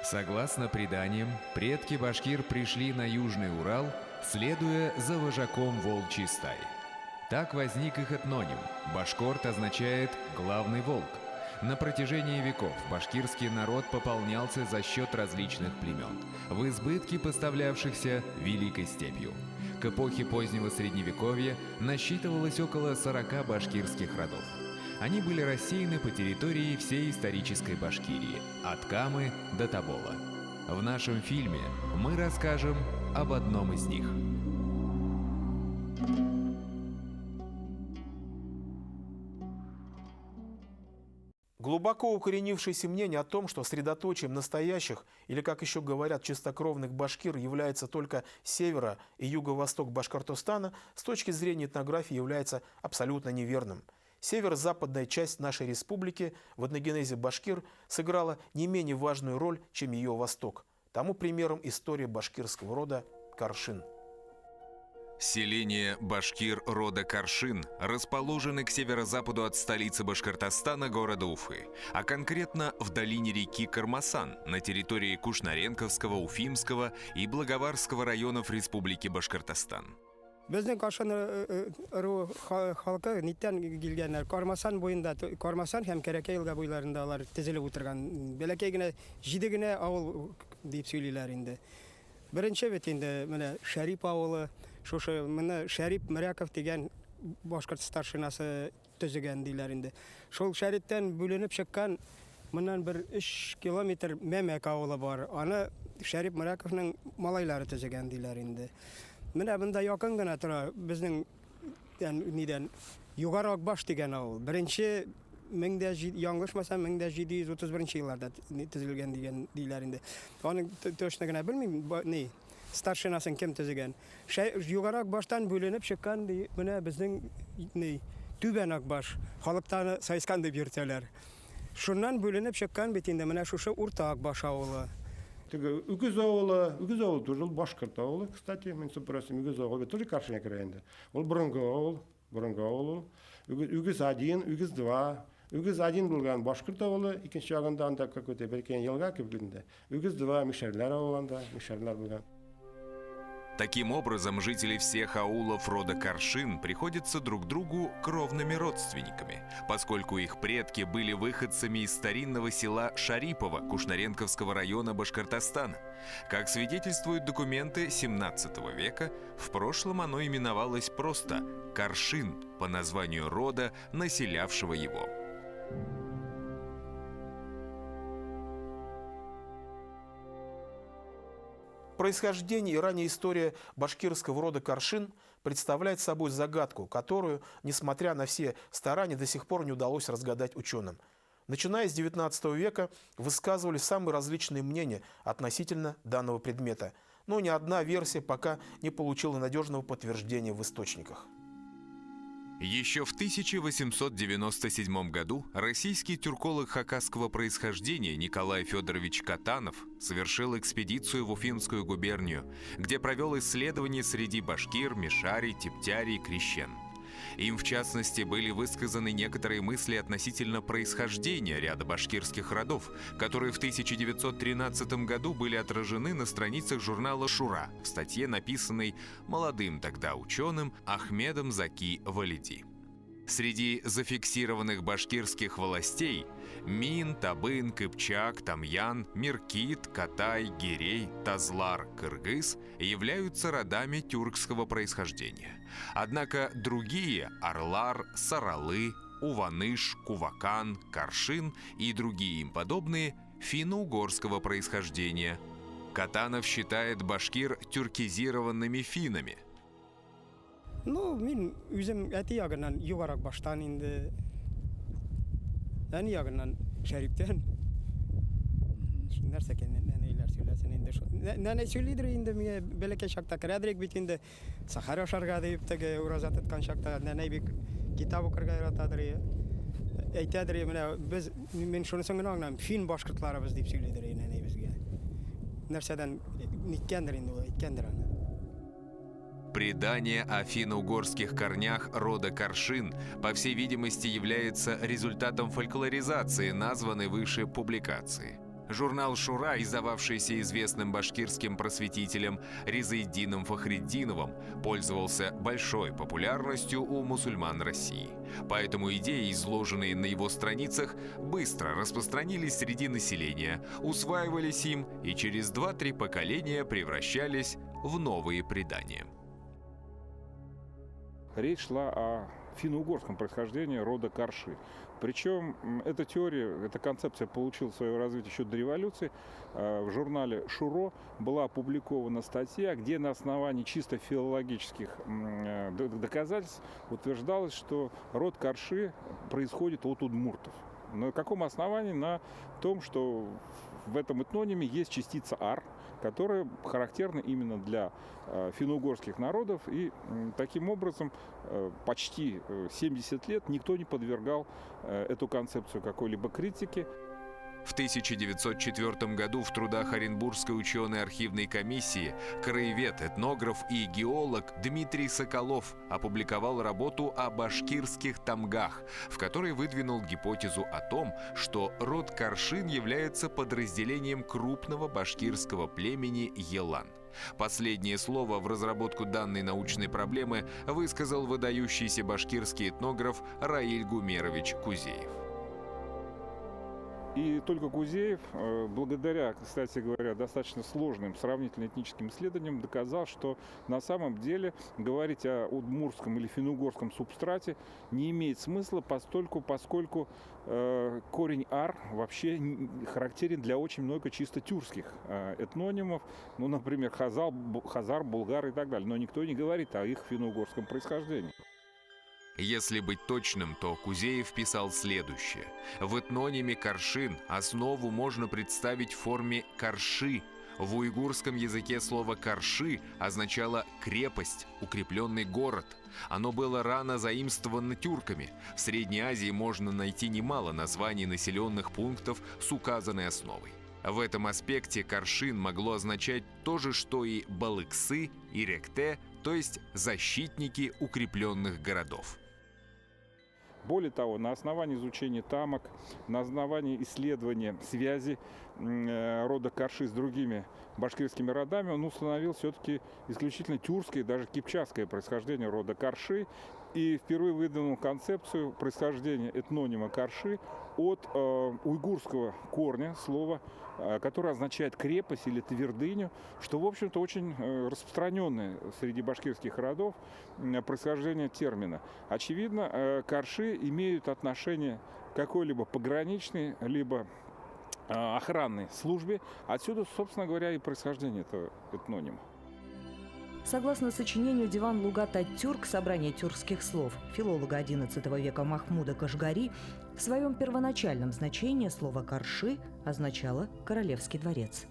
Согласно преданиям, предки башкир пришли на Южный Урал, следуя за вожаком волчьей стаи. Так возник их этноним. Башкорт означает «главный волк». На протяжении веков башкирский народ пополнялся за счет различных племен, в избытке поставлявшихся Великой степью. К эпохе позднего Средневековья насчитывалось около 40 башкирских родов. Они были рассеяны по территории всей исторической Башкирии, от Камы до Тобола. В нашем фильме мы расскажем об одном из них. Глубоко укоренившееся мнение о том, что средоточием настоящих, или, как еще говорят, чистокровных башкир является только севера и юго-восток Башкортостана, с точки зрения этнографии является абсолютно неверным. Северо-западная часть нашей республики в этногенезе башкир сыграла не менее важную роль, чем ее восток. Тому примером история башкирского рода Каршин. Селения башкир рода Каршин расположены к северо-западу от столицы Башкортостана, города Уфы, а конкретно в долине реки Кармасан на территории Кушнаренковского, Уфимского и Благоварского районов Республики Башкортостан. Безнең Каршин халкы ниттән килгәннәр. Кармасан буенда, Кармасан һәм Кәрәкәй елга буйларында алар тезелеп утырган. Бәләкәй генә, 7 генә авыл дип сөйлиләр инде. Беренче бит инде менә Шәрип авылы, шушы менә Шәрип Мөрәков дигән башкорт старшинасы төзегән диләр инде. Шул Шәриптән бүленеп чыккан моннан 3 километр Мәмәк авылы бар. Аны Шәрип Мөрәковның малайлары төзегән диләр инде. Менә монда якын гына тора безнең нидән Югарак баш дигән авыл. Беренче яңлышмасам 1731 елларда төзелгән дигән диләр инде. Аның точно гына белмим, старшинасын кем төзегән. Югарак баштан бүленеп чыккан менә безнең Түбәнак баш, халыктан сайыскан дип йөртәләр. Шуннан бүленеп чыккан бит инде менә шушы Уртак баш авылы. Үгіз ауылы тоже башкорт ауылы, кстати, мен сопросим, үгіз ауылы тоже Каршин крайында. Ол бұрынғы ауыл. Үгіз 1, үгіз 2. Үгіз 1 булган башкорт авылы, икенче ягында анда какой-то беркен елга кебегендә. Үгіз 2 мишәрләр авылында, мишәрләр булган. Таким образом, жители всех аулов рода Каршин приходятся друг другу кровными родственниками, поскольку их предки были выходцами из старинного села Шарипово Кушнаренковского района Башкортостана. Как свидетельствуют документы 17 века, в прошлом оно именовалось просто Каршин по названию рода, населявшего его. Происхождение и ранняя история башкирского рода Каршин представляет собой загадку, которую, несмотря на все старания, до сих пор не удалось разгадать ученым. Начиная с XIX века высказывали самые различные мнения относительно данного предмета, но ни одна версия пока не получила надежного подтверждения в источниках. Еще в 1897 году российский тюрколог хакасского происхождения Николай Федорович Катанов совершил экспедицию в Уфимскую губернию, где провел исследования среди башкир, мишарий, типтярий, крещен. Им, в частности, были высказаны некоторые мысли относительно происхождения ряда башкирских родов, которые в 1913 году были отражены на страницах журнала «Шура» в статье, написанной молодым тогда ученым Ахмедом Заки Валиди. Среди зафиксированных башкирских властей Мин, Табын, Кыпчак, Тамьян, Миркит, Катай, Гирей, Тазлар, Кыргыз являются родами тюркского происхождения. Однако другие – Орлар, Саралы, Уваныш, Кувакан, Каршин и другие им подобные – финно-угорского происхождения. Катанов считает башкир тюркизированными финнами. Мин үзем әти ягыннан югарак баштан инде. Әни ягыннан Шәриптән. Нәрсә икән, нәнәйләр сөйләсен инде. Нәнәй сөйлидер инде миңа бәләкәй чакта керәдрәк бит инде. Сахара ашарга дип теге уразат иткән чакта нәнәй бик китап укырга яратадыр. Әйтәдер менә без мин шунысын гына аңлам. Фин башкортларыбыз дип сөйлидер нәнәй безгә. Нәрсәдән ниткәндер инде ул, әйткәндер аны. Предание о финно-угорских корнях рода Каршин, по всей видимости, является результатом фольклоризации названной выше публикации. Журнал «Шура», издававшийся известным башкирским просветителем Ризаэддином Фахретдиновым, пользовался большой популярностью у мусульман России. Поэтому идеи, изложенные на его страницах, быстро распространились среди населения, усваивались им и через 2-3 поколения превращались в новые предания. Речь шла о финно-угорском происхождении рода Карши. Причем эта теория, эта концепция получила свое развитие еще до революции. В журнале «Шуро» была опубликована статья, где на основании чисто филологических доказательств утверждалось, что род Карши происходит от удмуртов. На каком основании? На том, что в этом этнониме есть частица «ар», которая характерна именно для финно-угорских народов. И таким образом почти 70 лет никто не подвергал эту концепцию какой-либо критике. В 1904 году в трудах Оренбургской ученой архивной комиссии краевед, этнограф и геолог Дмитрий Соколов опубликовал работу о башкирских тамгах, в которой выдвинул гипотезу о том, что род Каршин является подразделением крупного башкирского племени Елан. Последнее слово в разработку данной научной проблемы высказал выдающийся башкирский этнограф Раиль Гумерович Кузеев. И только Кузеев, благодаря, кстати говоря, достаточно сложным сравнительно-этническим исследованиям, доказал, что на самом деле говорить о удмуртском или финно-угорском субстрате не имеет смысла, поскольку корень «ар» вообще характерен для очень много чисто тюркских этнонимов, ну, например, хазар, булгар и так далее. Но никто не говорит о их финно-угорском происхождении. Если быть точным, то Кузеев писал следующее. В этнониме «каршин» основу можно представить в форме «карши». В уйгурском языке слово «карши» означало «крепость», «укрепленный город». Оно было рано заимствовано тюрками. В Средней Азии можно найти немало названий населенных пунктов с указанной основой. В этом аспекте «каршин» могло означать то же, что и «балыксы» и «ректе», то есть защитники укрепленных городов. Более того, на основании изучения тамок, на основании исследования связи рода Карши с другими башкирскими родами, он установил все-таки исключительно тюркское, даже кипчакское происхождение рода Карши и впервые выдвинул концепцию происхождения этнонима Карши от уйгурского корня слова, которое означает крепость или твердыню, что, в общем-то, очень распространенное среди башкирских родов происхождение термина. Очевидно, Карши имеют отношение к какой-либо пограничной, либо охранной службе. Отсюда, собственно говоря, и происхождение этого этнонима. Согласно сочинению «Диван Лугат ат-Тюрк» собрание тюркских слов филолога XI века Махмуда Кашгари, в своем первоначальном значении слово «карши» означало «королевский дворец».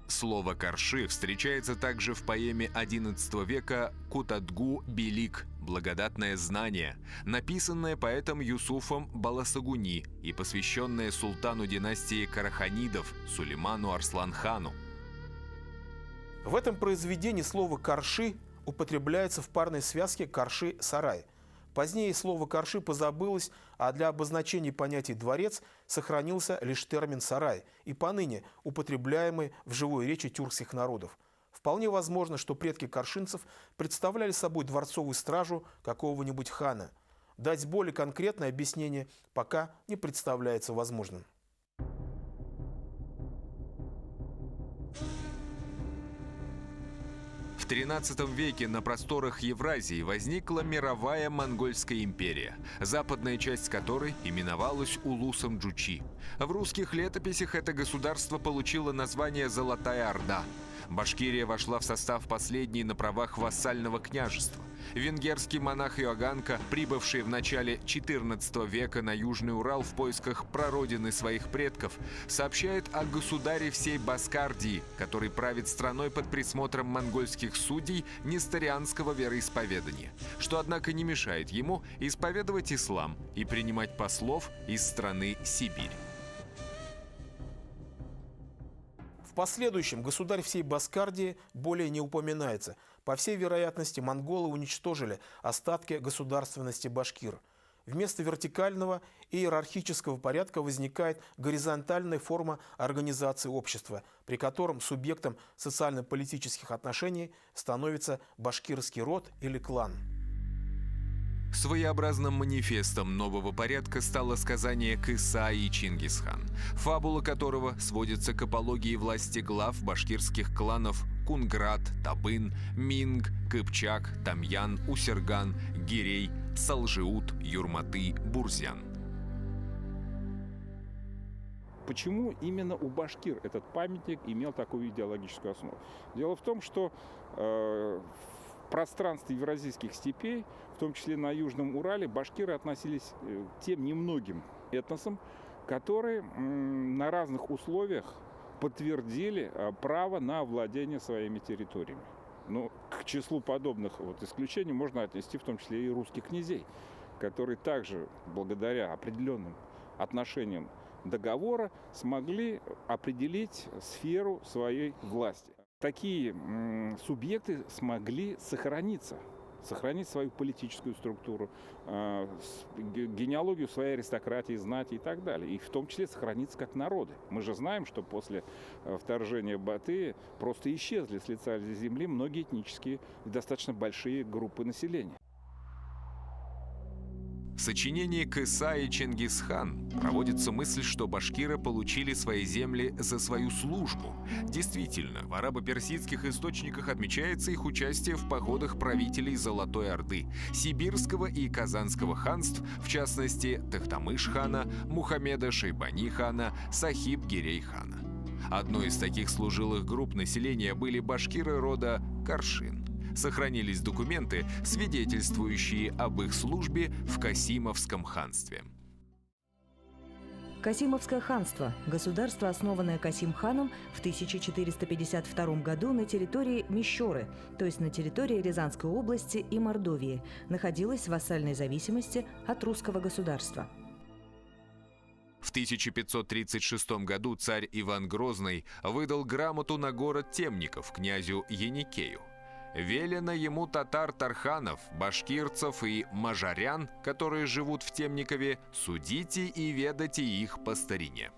Слово «карши» встречается также в поэме XI века «Кутадгу Белик» «Благодатное знание», написанное поэтом Юсуфом Баласагуни и посвященное султану династии Караханидов Сулейману Арслан-хану. В этом произведении слово «карши» употребляется в парной связке «карши-сарай». Позднее слово «карши» позабылось, а для обозначения понятия «дворец» сохранился лишь термин «сарай» и поныне употребляемый в живой речи тюркских народов. Вполне возможно, что предки каршинцев представляли собой дворцовую стражу какого-нибудь хана. Дать более конкретное объяснение пока не представляется возможным. В XIII веке на просторах Евразии возникла мировая монгольская империя, западная часть которой именовалась Улусом Джучи. В русских летописях это государство получило название «Золотая Орда». Башкирия вошла в состав последней на правах вассального княжества. Венгерский монах Иоганка, прибывший в начале XIV века на Южный Урал в поисках прародины своих предков, сообщает о государе всей Баскардии, который правит страной под присмотром монгольских судей несторианского вероисповедания, что, однако, не мешает ему исповедовать ислам и принимать послов из страны Сибирь. В последующем государь всей Баскардии более не упоминается. По всей вероятности, монголы уничтожили остатки государственности башкир. Вместо вертикального и иерархического порядка возникает горизонтальная форма организации общества, при котором субъектом социально-политических отношений становится башкирский род или клан. Своеобразным манифестом нового порядка стало сказание «Кыса и Чингисхан», фабула которого сводится к апологии власти глав башкирских кланов Кунграт, Табын, Минг, Кыпчак, Тамьян, Усерган, Гирей, Салжиут, Юрматы, Бурзян. Почему именно у башкир этот памятник имел такую идеологическую основу? Дело в том, что в пространстве евразийских степей, в том числе на Южном Урале, башкиры относились к тем немногим этносам, которые на разных условиях подтвердили право на владение своими территориями. Но к числу подобных исключений можно отнести в том числе и русских князей, которые также благодаря определенным отношениям договора смогли определить сферу своей власти. Такие субъекты смогли сохранить свою политическую структуру, генеалогию своей аристократии, знати и так далее. И в том числе сохраниться как народы. Мы же знаем, что после вторжения Батыя просто исчезли с лица земли многие этнические и достаточно большие группы населения. В сочинении «Кыса и Чингисхан» проводится мысль, что башкиры получили свои земли за свою службу. Действительно, в арабо-персидских источниках отмечается их участие в походах правителей Золотой Орды, Сибирского и Казанского ханств, в частности, Тохтамыш-хана, Мухаммеда Шейбани-хана, Сахиб-Гирей-хана. Одной из таких служилых групп населения были башкиры рода Каршин. Сохранились документы, свидетельствующие об их службе в Касимовском ханстве. Касимовское ханство – государство, основанное Касим-ханом в 1452 году на территории Мещеры, то есть на территории Рязанской области и Мордовии, находилось в вассальной зависимости от русского государства. В 1536 году царь Иван Грозный выдал грамоту на город Темников князю Еникею. Велено ему татар-тарханов, башкирцев и мажарян, которые живут в Темникове, судите и ведайте их по старине.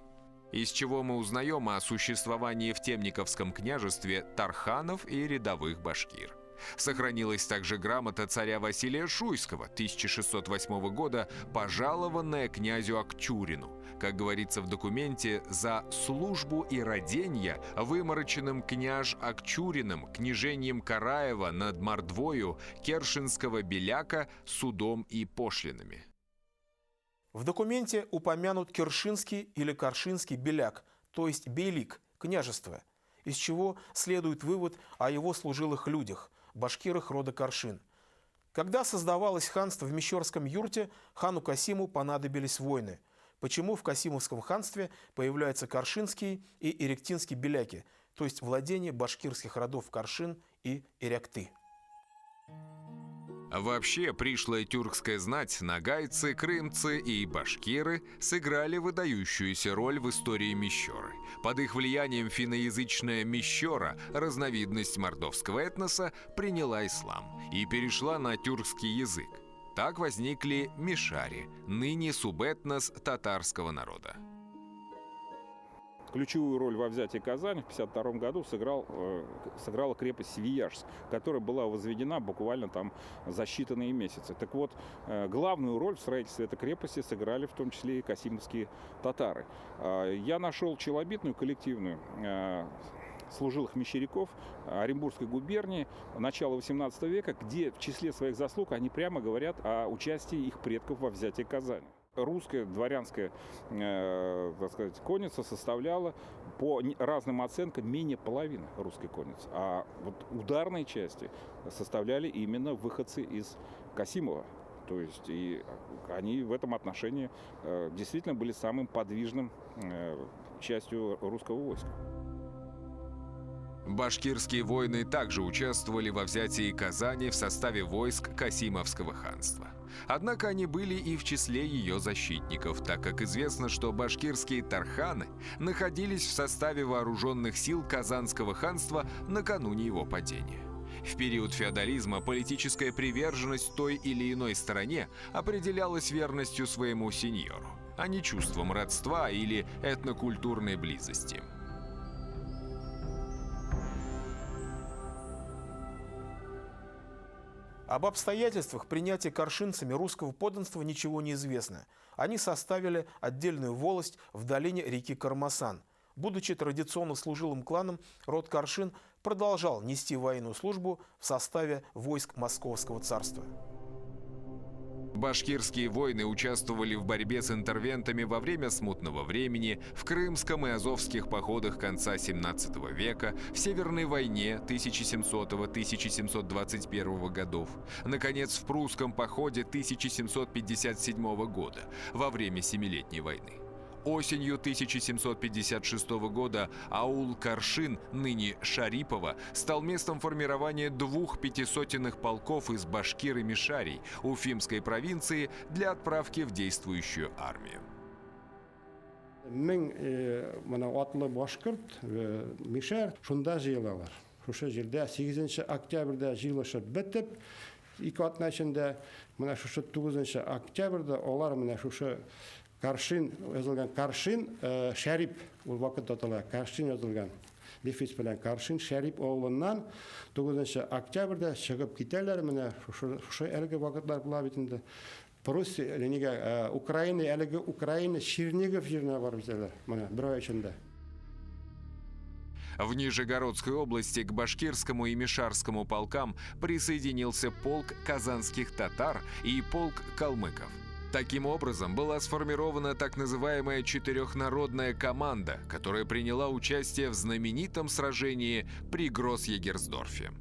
Из чего мы узнаем о существовании в Темниковском княжестве тарханов и рядовых башкир. Сохранилась также грамота царя Василия Шуйского 1608 года, пожалованная князю Акчурину, как говорится в документе, за службу и роденья вымороченным княж Акчуриным княжением Караева над Мордвою Кершинского беляка судом и пошлинами. В документе упомянут Кершинский или Каршинский беляк, то есть бейлик, княжество, из чего следует вывод о его служилых людях, башкирах рода Каршин. Когда создавалось ханство в Мещерском юрте, хану Касиму понадобились войны. Почему в Касимовском ханстве появляются Каршинские и Иректинские беляки, то есть владение башкирских родов Каршин и Иректы. Вообще, пришлая тюркская знать, нагайцы, крымцы и башкиры сыграли выдающуюся роль в истории Мещеры. Под их влиянием финноязычная Мещера, разновидность мордовского этноса, приняла ислам и перешла на тюркский язык. Так возникли мишари, ныне субэтнос татарского народа. Ключевую роль во взятии Казани в 1952 году сыграла крепость Свияжск, которая была возведена буквально там за считанные месяцы. Так вот, главную роль в строительстве этой крепости сыграли в том числе и касимовские татары. Я нашел челобитную коллективную служилых мещеряков Оренбургской губернии начала XVIII века, где в числе своих заслуг они прямо говорят о участии их предков во взятии Казани. Русская дворянская, так сказать, конница составляла по разным оценкам менее половины русской конницы. А вот ударные части составляли именно выходцы из Касимова. То есть и они в этом отношении действительно были самым подвижным частью русского войска. Башкирские воины также участвовали во взятии Казани в составе войск Касимовского ханства. Однако они были и в числе ее защитников, так как известно, что башкирские тарханы находились в составе вооруженных сил Казанского ханства накануне его падения. В период феодализма политическая приверженность той или иной стороне определялась верностью своему сеньору, а не чувством родства или этнокультурной близости. Об обстоятельствах принятия каршинцами русского подданства ничего не известно. Они составили отдельную волость в долине реки Кормасан. Будучи традиционно служилым кланом, род Каршин продолжал нести военную службу в составе войск Московского царства. Башкирские воины участвовали в борьбе с интервентами во время Смутного времени, в Крымском и Азовских походах конца XVII века, в Северной войне 1700-1721 годов, наконец, в Прусском походе 1757 года во время Семилетней войны. Осенью 1756 года аул Каршин, ныне Шарипово, стал местом формирования 2 пятисотенных полков из башкир и мишарий Уфимской провинции для отправки в действующую армию. Мен атлы башкирт мишар шунда жыйлалар. Шушы жерде 8 октябрьда жыйлашып бетип, 2 атна ичинде мына шушы 9 октябрьда олар мына шушы Каршин yazılgan Каршин Шарип ул вакыт атала Каршин yazılgan дефис белән Каршин Шарип авылыннан 9 октябрьдә чыгып китәләр. Менә шушы әлеге вакытлар була бит инде. Пруссия, нигә Украина, әлеге Украина Чернигов җиренә барып җитәләр. Менә бер ай эчендә. В Нижегородской области к башкирскому и мишарскому полкам присоединился полк казанских татар и полк калмыков. Таким образом, была сформирована так называемая четырехнародная команда, которая приняла участие в знаменитом сражении при Гросс-Егерсдорфе.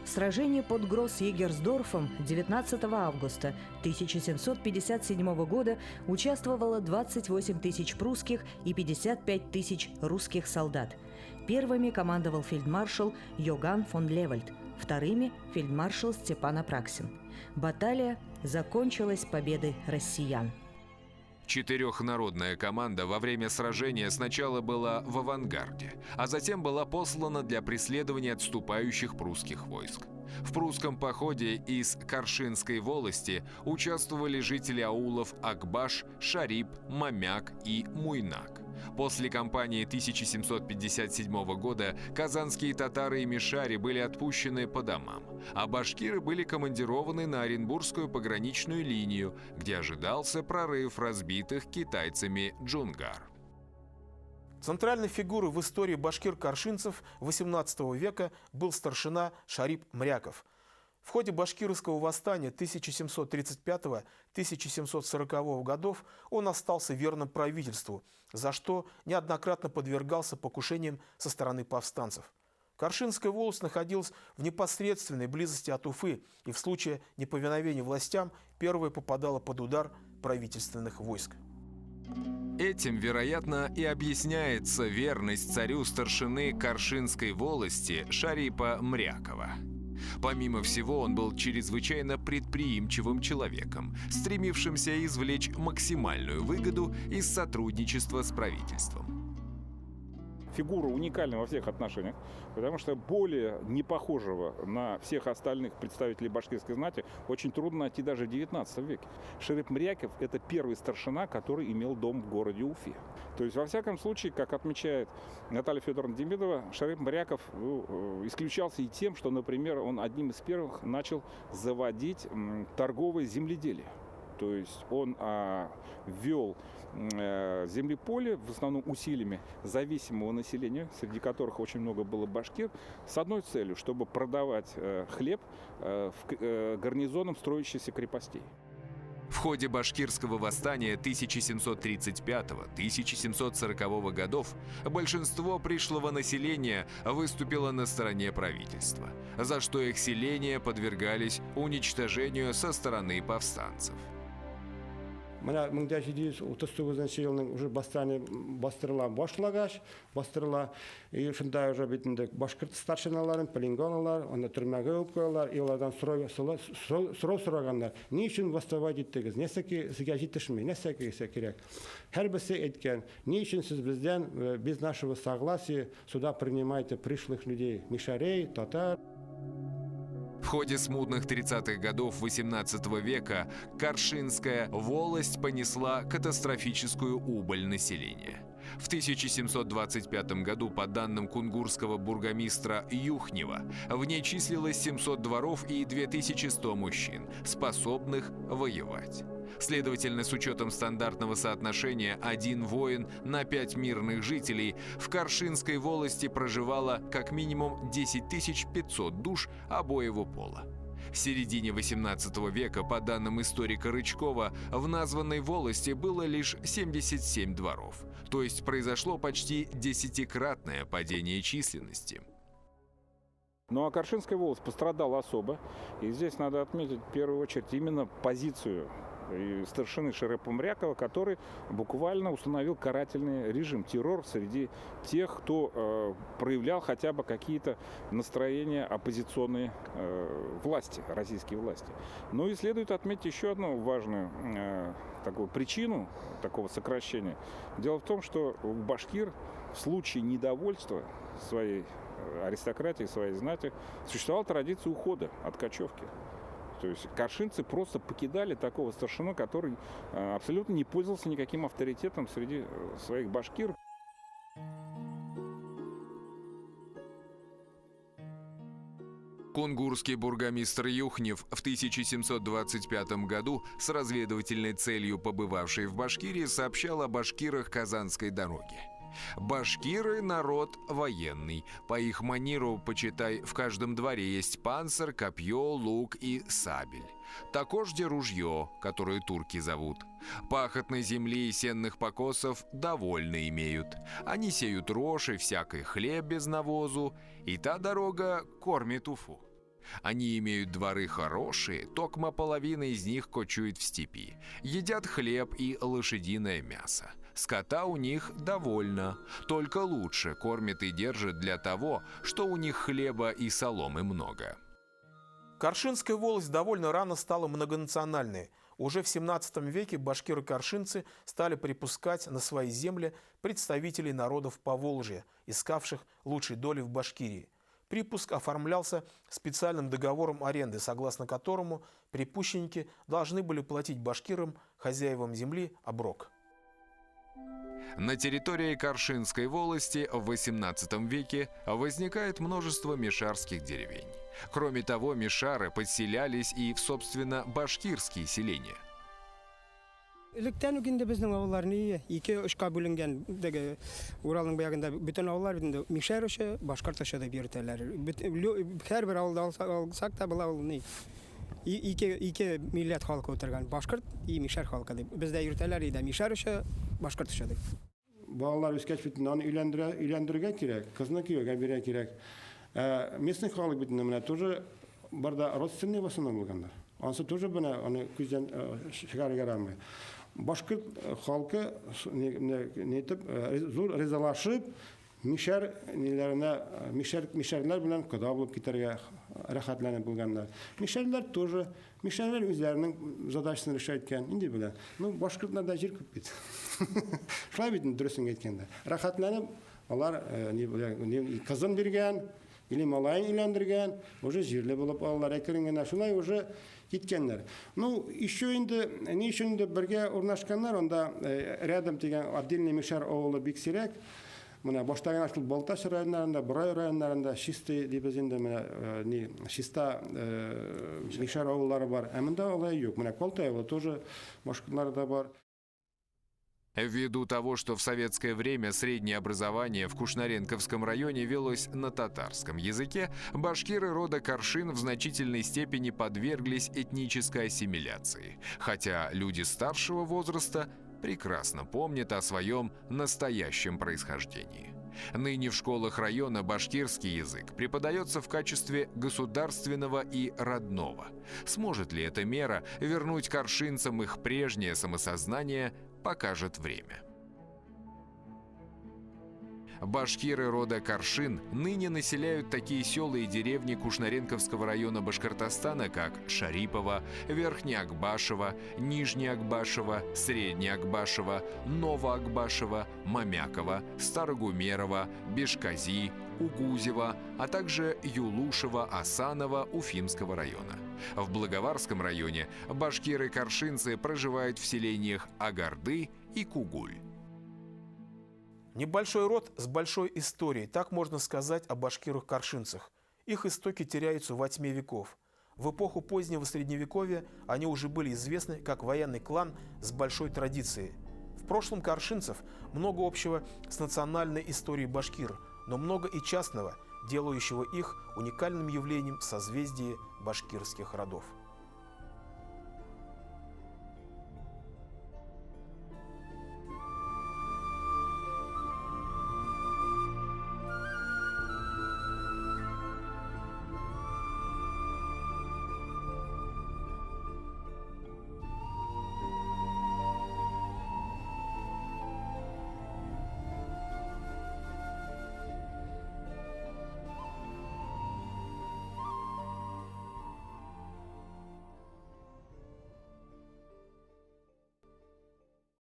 В сражении под Гросс-Егерсдорфом 19 августа 1757 года участвовало 28 тысяч прусских и 55 тысяч русских солдат. Первыми командовал фельдмаршал Йоган фон Левальд, вторыми – фельдмаршал Степан Апраксин. Баталия закончилась победой россиян. Четырехнародная команда во время сражения сначала была в авангарде, а затем была послана для преследования отступающих прусских войск. В прусском походе из Каршинской волости участвовали жители аулов Акбаш, Шарип, Мамяк и Муйнак. После кампании 1757 года казанские татары и мишари были отпущены по домам, а башкиры были командированы на Оренбургскую пограничную линию, где ожидался прорыв разбитых китайцами джунгар. Центральной фигурой в истории башкир-каршинцев XVIII века был старшина Шарип Мряков. В ходе башкирского восстания 1735-1740 годов он остался верным правительству, за что неоднократно подвергался покушениям со стороны повстанцев. Каршинская волость находилась в непосредственной близости от Уфы и в случае неповиновения властям первая попадала под удар правительственных войск. Этим, вероятно, и объясняется верность царю старшины Каршинской волости Шарипа Мрякова. Помимо всего, он был чрезвычайно предприимчивым человеком, стремившимся извлечь максимальную выгоду из сотрудничества с правительством. Фигура уникальна во всех отношениях, потому что более не похожего на всех остальных представителей башкирской знати очень трудно найти даже в XIX веке. Шарип Мряков – это первый старшина, который имел дом в городе Уфе. То есть, во всяком случае, как отмечает Наталья Федоровна Демидова, Шарип Мряков исключался и тем, что, например, он одним из первых начал заводить торговое земледелие. То есть он ввел землеполе, в основном усилиями зависимого населения, среди которых очень много было башкир, с одной целью, чтобы продавать хлеб гарнизонам строящихся крепостей. В ходе башкирского восстания 1735-1740 годов большинство пришлого населения выступило на стороне правительства, за что их селения подвергались уничтожению со стороны повстанцев. Мына 1739 жылның уже бастырыла баштырыла. И шундай уже битинде башкорт старшиналарын, полингоналар, аны түрмәгә алып куялар, и алардан сорау сораганнар. Ни өчен бастырып иттегез? Нәрсәгә сезгә җитешми? Нәрсәгә кирәк? Һәрберсе әйткән, ни өчен сез бездән без нашего согласия сюда принимаете пришлых людей, мишарей, татар? В ходе смутных 30-х годов XVIII века Каршинская волость понесла катастрофическую убыль населения. В 1725 году, по данным кунгурского бургомистра Юхнева, в ней числилось 700 дворов и 2100 мужчин, способных воевать. Следовательно, с учетом стандартного соотношения 1 воин на 5 мирных жителей, в Каршинской волости проживало как минимум 10 500 душ обоего пола. В середине XVIII века, по данным историка Рычкова, в названной волости было лишь 77 дворов. То есть произошло почти 10-кратное падение численности. Ну а Каршинская волость пострадала особо. И здесь надо отметить в первую очередь именно позицию старшины Шерепа Мрякова, который буквально установил карательный режим, террор среди тех, кто проявлял хотя бы какие-то настроения оппозиционной власти, российской власти. Ну и следует отметить еще одну важную такую причину такого сокращения. Дело в том, что башкир в случае недовольства своей аристократии, своей знати, существовала традиция ухода от кочевки. То есть каршинцы просто покидали такого старшину, который абсолютно не пользовался никаким авторитетом среди своих башкир. Кунгурский бургомистр Юхнев в 1725 году с разведывательной целью, побывавший в Башкирии, сообщал о башкирах Казанской дороги. Башкиры — народ военный. По их манеру, почитай, в каждом дворе есть панцир, копье, лук и сабель. Такожде ружье, которое турки зовут. Пахотной земли и сенных покосов довольно имеют. Они сеют рожь и всякий хлеб без навозу, и та дорога кормит Уфу. Они имеют дворы хорошие, токма половина из них кочует в степи. Едят хлеб и лошадиное мясо. Скота у них довольно, только лучше кормят и держат для того, что у них хлеба и соломы много. Каршинская волость довольно рано стала многонациональной. Уже в 17 веке башкиры-каршинцы стали припускать на свои земли представителей народов Поволжья, искавших лучшей доли в Башкирии. Припуск оформлялся специальным договором аренды, согласно которому припущенники должны были платить башкирам, хозяевам земли, оброк. На территории Каршинской волости в XVIII веке возникает множество мишарских деревень. Кроме того, мишары подселялись и в, собственно, башкирские селения. Электән үгендә безнең авылларны 2-3ка бүленгән дәге Уралның баягында бүтән авыллар инде мишәр эше, башкорт эше дип йөртәләр. Һәрбер авылда алсак та була ул ни. Ике милләт халкы утырган башкорт и мишәр халкы дип. Бездә йөртәләр иде мишәр эше, башкорт эше дип. Балалар үскәч бит аны өйләндерергә кирәк, кызны кияүгә бирә кирәк. Местный халык бит менә тоже барда родственный в основном булганнар. Ансы тоже бына аны күздән чыгарырга алмый. Башкорт халкы нетеп зур ризалашып мишәрләр белән кода булып китәргә рәхәтләнеп булганнар. Мишәрләр үзләренең задачасын решать иткән инде белән. Ну башкортларда җир күп бит. Шулай бит дөресен әйткәндә. Рәхәтләнеп алар кызын биргән, или малайын өйләндергән, уже җирле булып алалар әкрен шулай уже киткәннәр. Ну еще инде ни өчен инде бергә урнашканнар, анда рядом дигән отдельный мишәр авылы бик сирәк. Менә баштагы шул Балташ районнарында, Борай районнарында чисты дибез инде менә ни чиста мишәр авыллары бар. Ә монда алай юк. Менә Колтаева тоже башкортларда бар. Ввиду того, что в советское время среднее образование в Кушнаренковском районе велось на татарском языке, башкиры рода Каршин в значительной степени подверглись этнической ассимиляции, хотя люди старшего возраста прекрасно помнят о своем настоящем происхождении. Ныне в школах района башкирский язык преподается в качестве государственного и родного. Сможет ли эта мера вернуть каршинцам их прежнее самосознание, покажет время. Башкиры рода Каршин ныне населяют такие села и деревни Кушнаренковского района Башкортостана, как Шарипово, Верхнеакбашево, Нижнеакбашево, Среднеакбашево, Новоакбашево, Мамяково, Старогумерово, Бешкази, Угузево, а также Юлушево, Асаново, Уфимского района. В Благоварском районе башкиры-каршинцы проживают в селениях Агарды и Кугуль. Небольшой род с большой историей, так можно сказать о башкирах-каршинцах. Их истоки теряются во тьме веков. В эпоху позднего Средневековья они уже были известны как военный клан с большой традицией. В прошлом каршинцев много общего с национальной историей башкир, но много и частного, делающего их уникальным явлением в созвездии башкирских родов.